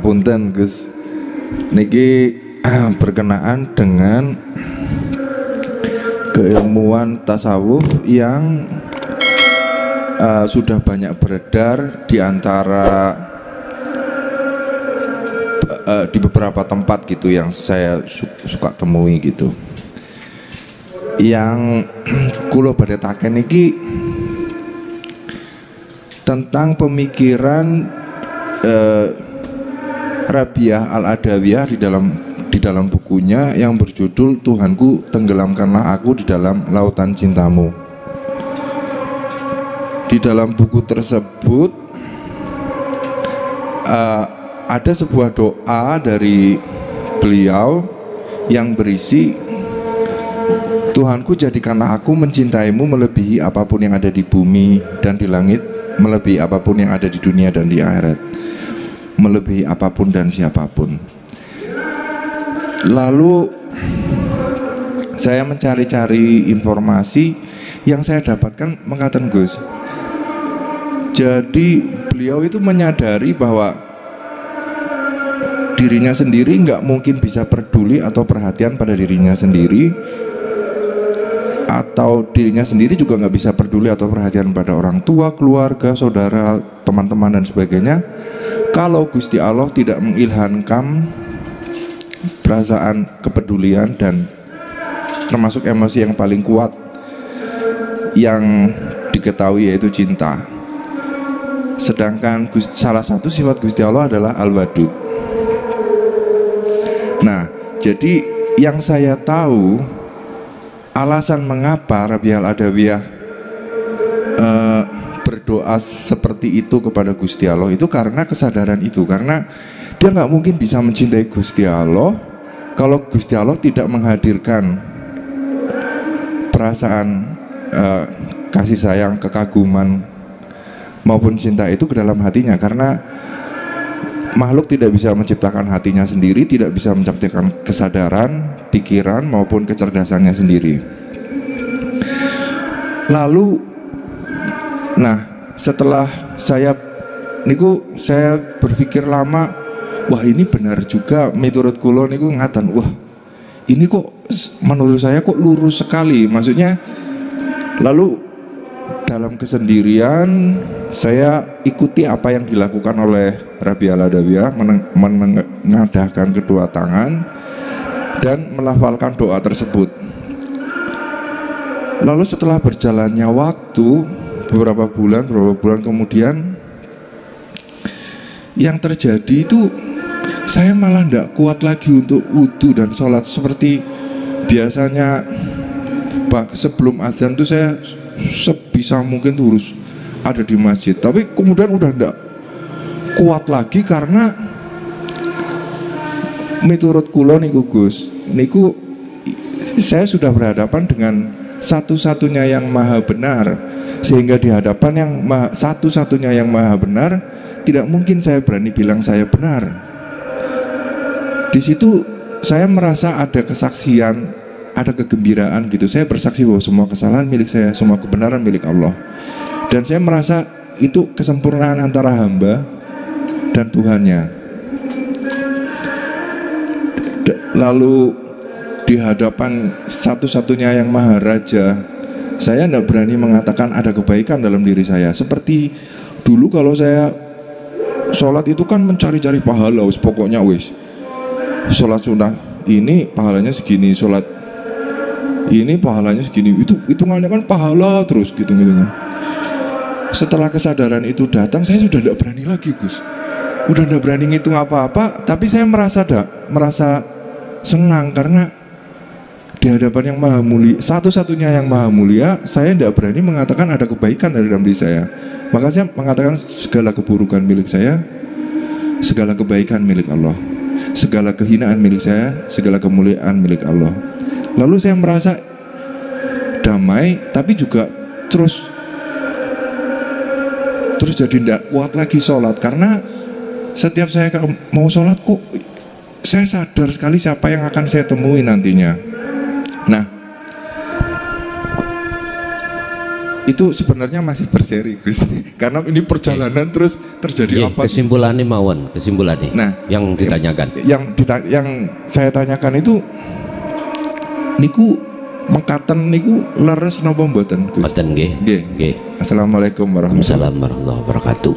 Ngapunten Gus, niki berkenaan dengan keilmuan tasawuf yang sudah banyak beredar di antara di beberapa tempat gitu yang saya suka temui gitu. Yang kula badhe taken iki tentang pemikiran Rabi'ah Al-Adawiyah di dalam bukunya yang berjudul Tuhanku tenggelamkanlah aku di dalam lautan cintamu. Di dalam buku tersebut ada sebuah doa dari beliau yang berisi, Tuhanku jadikanlah aku mencintaimu melebihi apapun yang ada di bumi dan di langit, melebihi apapun yang ada di dunia dan di akhirat, melebihi apapun dan siapapun. Lalu saya mencari-cari informasi, yang saya dapatkan mengatakan Gus, jadi beliau itu menyadari bahwa dirinya sendiri nggak mungkin bisa peduli atau perhatian pada dirinya sendiri, atau dirinya sendiri juga nggak bisa peduli atau perhatian pada orang tua, keluarga, saudara, teman-teman dan sebagainya, kalau Gusti Allah tidak mengilhamkan perasaan kepedulian dan termasuk emosi yang paling kuat yang diketahui yaitu cinta. Sedangkan salah satu sifat Gusti Allah adalah Al-Wadud. Nah, jadi yang saya tahu alasan mengapa Rabi'ah Al-Adawiyah berdoa seperti itu kepada Gusti Allah itu karena kesadaran itu, karena dia nggak mungkin bisa mencintai Gusti Allah kalau Gusti Allah tidak menghadirkan perasaan kasih sayang, kekaguman maupun cinta itu ke dalam hatinya, karena makhluk tidak bisa menciptakan hatinya sendiri, tidak bisa menciptakan kesadaran, pikiran maupun kecerdasannya sendiri. Lalu, nah setelah saya berpikir lama, wah ini benar juga miturut kula niku ngaten, wah ini kok menurut saya kok lurus sekali, maksudnya. Lalu dalam kesendirian saya ikuti apa yang dilakukan oleh Rabi'ah Al-Adawiyah, menengadahkan kedua tangan dan melafalkan doa tersebut. Lalu setelah berjalannya waktu beberapa bulan kemudian, yang terjadi itu saya malah tidak kuat lagi untuk wudu dan sholat seperti biasanya. Sebelum azan itu saya sebisa mungkin terus ada di masjid, tapi kemudian udah tidak kuat lagi karena miturut kula niku Gus, niku saya sudah berhadapan dengan satu-satunya yang maha benar, sehingga di hadapan yang satu-satunya yang maha benar tidak mungkin saya berani bilang saya benar. Di situ saya merasa ada kesaksian, ada kegembiraan gitu. Saya bersaksi bahwa semua kesalahan milik saya, semua kebenaran milik Allah. Dan saya merasa itu kesempurnaan antara hamba dan Tuhannya. Lalu di hadapan satu-satunya yang maha raja, saya tidak berani mengatakan ada kebaikan dalam diri saya. Seperti dulu kalau saya sholat itu kan mencari-cari pahala, pokoknya sholat sunnah ini pahalanya segini, sholat ini pahalanya segini, itu hitungannya kan pahala terus gitu. Setelah kesadaran itu datang, saya sudah tidak berani lagi Gus, udah tidak berani ngitung apa-apa, tapi saya merasa senang karena di hadapan yang maha mulia, satu-satunya yang maha mulia, saya tidak berani mengatakan ada kebaikan dari dalam diri saya. Maka saya mengatakan segala keburukan milik saya, segala kebaikan milik Allah, segala kehinaan milik saya, segala kemuliaan milik Allah. Lalu saya merasa damai, tapi juga terus jadi tidak kuat lagi sholat, karena setiap saya mau sholat kok saya sadar sekali siapa yang akan saya temui nantinya. Nah, itu sebenarnya masih berseri Gus. Karena ini perjalanan terus terjadi apa? Kesimpulannya mawon, kesimpulannya. Nah, yang ditanyakan. Yang saya tanyakan itu niku mekaten niku leres napa mboten Gus? Mboten nggih. Nggih. Assalamualaikum warahmatullahi wabarakatuh.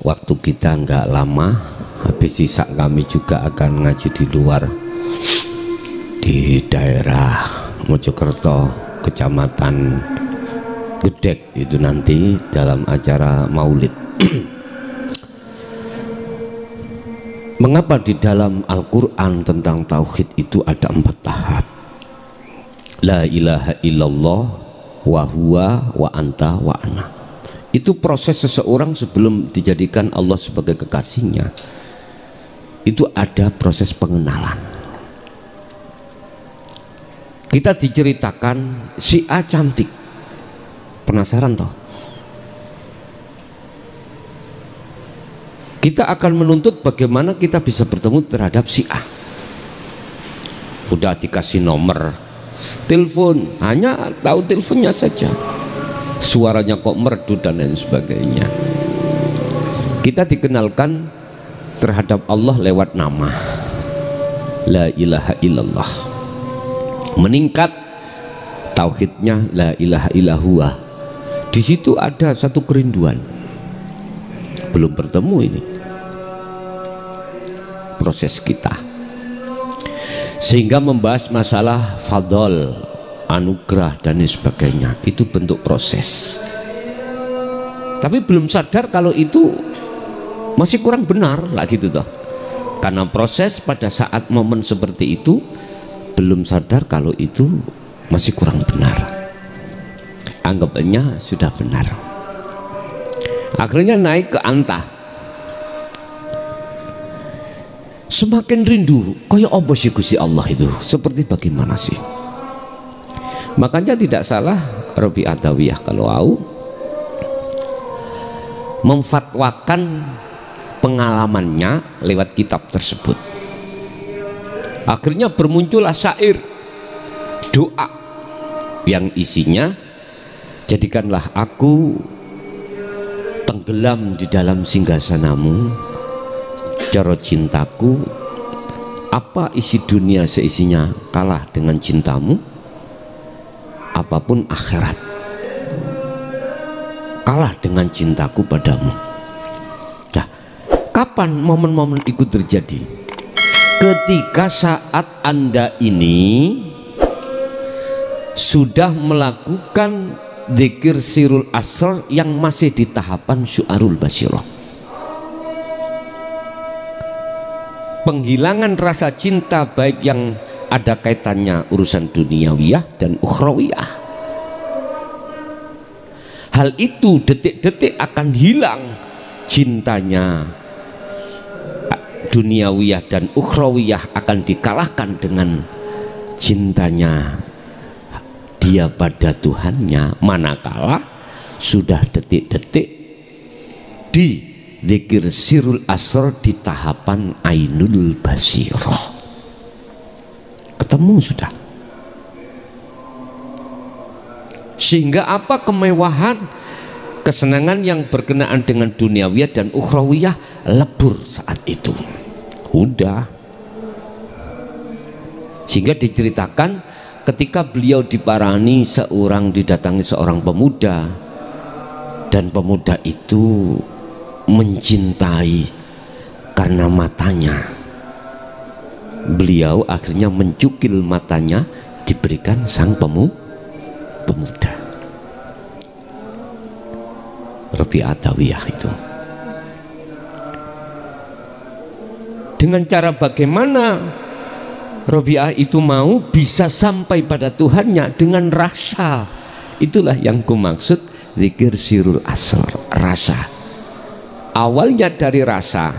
Waktu kita nggak lama, habis sisa kami juga akan ngaji di luar di daerah Mojokerto, Kecamatan Gedek itu nanti dalam acara Maulid. Mengapa di dalam Al-Quran tentang tauhid itu ada 4 tahap? La ilaha illallah wa huwa wa anta wa ana. Itu proses seseorang sebelum dijadikan Allah sebagai kekasihnya. Itu ada proses pengenalan. Kita diceritakan si A cantik, penasaran toh? Kita akan menuntut bagaimana kita bisa bertemu terhadap si A. Udah dikasih nomor telepon, hanya tahu teleponnya saja, suaranya kok merdu dan lain sebagainya. Kita dikenalkan terhadap Allah lewat nama La ilaha illallah. Meningkat tauhidnya la ilaha illallah. Di situ ada satu kerinduan. Belum bertemu ini. Proses kita. Sehingga membahas masalah fadol, anugerah dan sebagainya. Itu bentuk proses. Tapi belum sadar kalau itu masih kurang benar lah gitu toh. Karena proses pada saat momen seperti itu belum sadar kalau itu masih kurang benar. Anggapannya sudah benar. Akhirnya naik ke anta. Semakin rindu, kaya apa sih Gusti Allah itu? Seperti bagaimana sih? Makanya tidak salah Robi Adawiyah kalau mau memfatwakan pengalamannya lewat kitab tersebut. Akhirnya bermuncullah syair doa yang isinya, jadikanlah aku tenggelam di dalam singgasanamu, cara cintaku, apa isi dunia seisinya kalah dengan cintamu, apapun akhirat kalah dengan cintaku padamu. Nah, kapan momen-momen itu terjadi? Ketika saat Anda ini sudah melakukan dzikir sirul asrar yang masih di tahapan syu'arul basyirah. Penghilangan rasa cinta baik yang ada kaitannya urusan duniawiyah dan ukhrawiyah. Hal itu detik-detik akan hilang cintanya. Duniawiyah dan ukhrawiyah akan dikalahkan dengan cintanya dia pada Tuhannya, manakala sudah detik-detik di dzikir sirul asrar di tahapan ainul basirah. Ketemu sudah. Sehingga apa kemewahan, kesenangan yang berkenaan dengan duniawiyah dan ukhrawiyah lebur saat itu. Udah. Sehingga diceritakan ketika beliau diparani didatangi seorang pemuda, dan pemuda itu mencintai karena matanya. Beliau akhirnya mencukil matanya, diberikan sang pemuda. Robi Adawiyah itu. Dengan cara bagaimana Robiah itu mau bisa sampai pada Tuhannya dengan rasa. Itulah yang kumaksud zikir sirul asrar, rasa. Awalnya dari rasa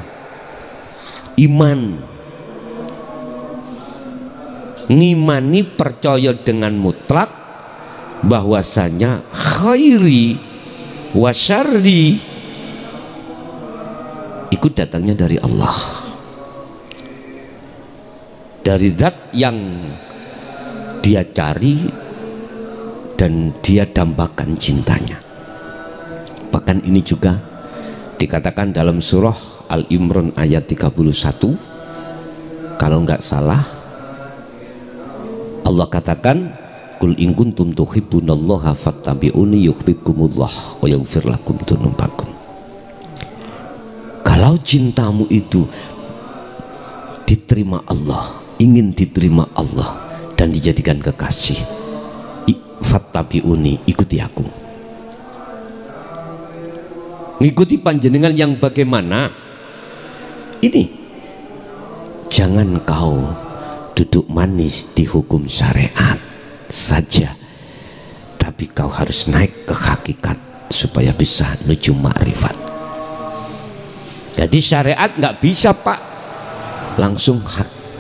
iman, ngimani percaya dengan mutlak bahwasanya khairi wa syarri itu datangnya dari Allah, dari zat yang dia cari dan dia dambakan cintanya. Bahkan ini juga dikatakan dalam surah Al-Imran ayat 31, kalau nggak salah Allah katakan, Qul in kuntum tuhibbunallaha fattabi'uni yuhibbukumullah wa yaghfir lakum dzunubakum. Kalau cintamu itu diterima Allah, ingin diterima Allah dan dijadikan kekasih, fattabi'uni, ikuti aku. Ngikuti panjenengan yang bagaimana? Ini, jangan kau duduk manis di hukum syariat saja, tapi kau harus naik ke hakikat supaya bisa menuju ma'rifat. Jadi syariat nggak bisa Pak langsung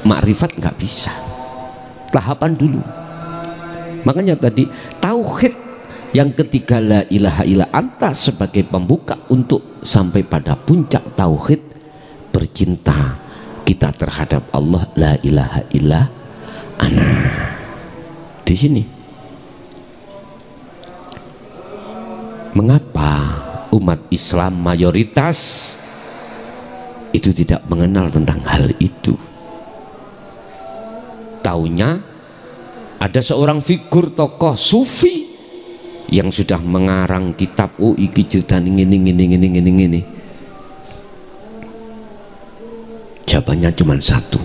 ma'rifat, nggak bisa, tahapan dulu. Makanya tadi tauhid yang ketiga, la ilaha illa anta, sebagai pembuka untuk sampai pada puncak tauhid, bercinta kita terhadap Allah, la ilaha illa ana. Di sini mengapa umat Islam mayoritas itu tidak mengenal tentang hal itu? Taunya ada seorang figur tokoh sufi yang sudah mengarang kitab, oh iki ceritane ngene. Jawabannya cuma satu,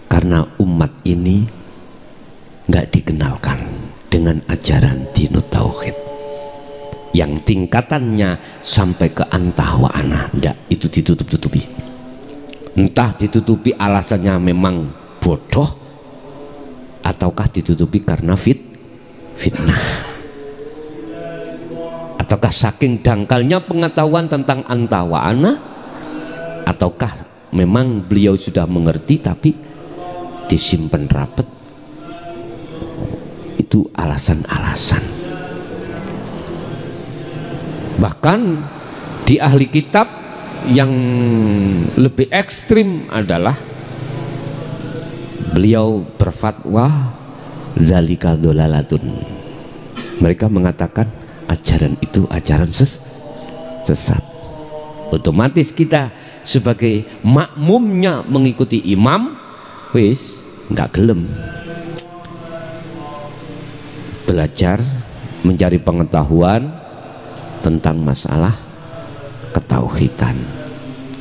karena umat ini nggak dikenalkan dengan ajaran dinut tauhid yang tingkatannya sampai ke anta wa ana. Ndak, itu ditutup-tutupi. Entah ditutupi alasannya memang bodoh, ataukah ditutupi karena fitnah, ataukah saking dangkalnya pengetahuan tentang anta wa ana, ataukah memang beliau sudah mengerti tapi disimpan rapat. Itu alasan-alasan. Bahkan di ahli kitab yang lebih ekstrim adalah beliau berfatwa dzalika dhalalatun. Mereka mengatakan ajaran itu ajaran sesat. Otomatis kita sebagai makmumnya mengikuti imam, wis nggak gelem belajar mencari pengetahuan tentang masalah ketauhidan.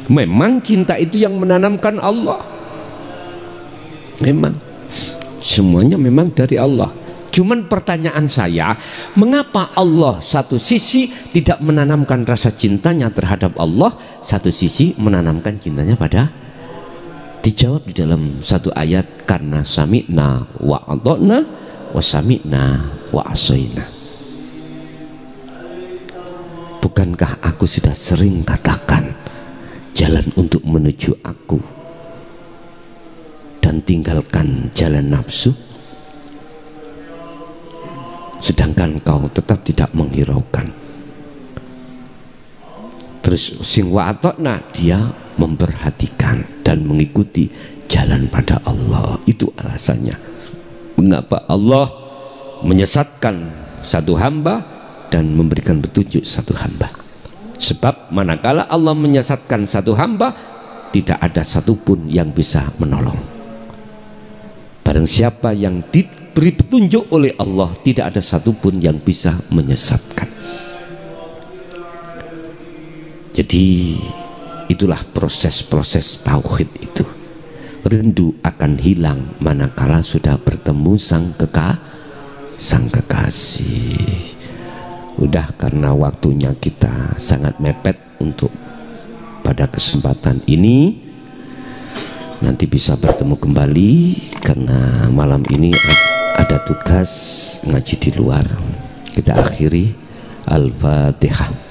Memang cinta itu yang menanamkan Allah, memang semuanya memang dari Allah. Cuman pertanyaan saya, mengapa Allah satu sisi tidak menanamkan rasa cintanya terhadap Allah, satu sisi menanamkan cintanya pada? Dijawab di dalam satu ayat, karena sami'na wa ata'na wa sami'na wa asaina. Bukankah aku sudah sering katakan jalan untuk menuju aku dan tinggalkan jalan nafsu, sedangkan kau tetap tidak menghiraukan. Terus sing wa ata'na, dia memperhatikan dan mengikuti jalan pada Allah. Itu alasannya mengapa Allah menyesatkan satu hamba dan memberikan petunjuk satu hamba. Sebab manakala Allah menyesatkan satu hamba, tidak ada satupun yang bisa menolong. Barang siapa yang diberi petunjuk oleh Allah, tidak ada satupun yang bisa menyesatkan. Jadi itulah proses-proses tauhid itu. Rindu akan hilang manakala sudah bertemu sang kekasih. Udah, karena waktunya kita sangat mepet untuk pada kesempatan ini. Nanti bisa bertemu kembali karena malam ini ada tugas ngaji di luar. Kita akhiri. Al-Fatihah.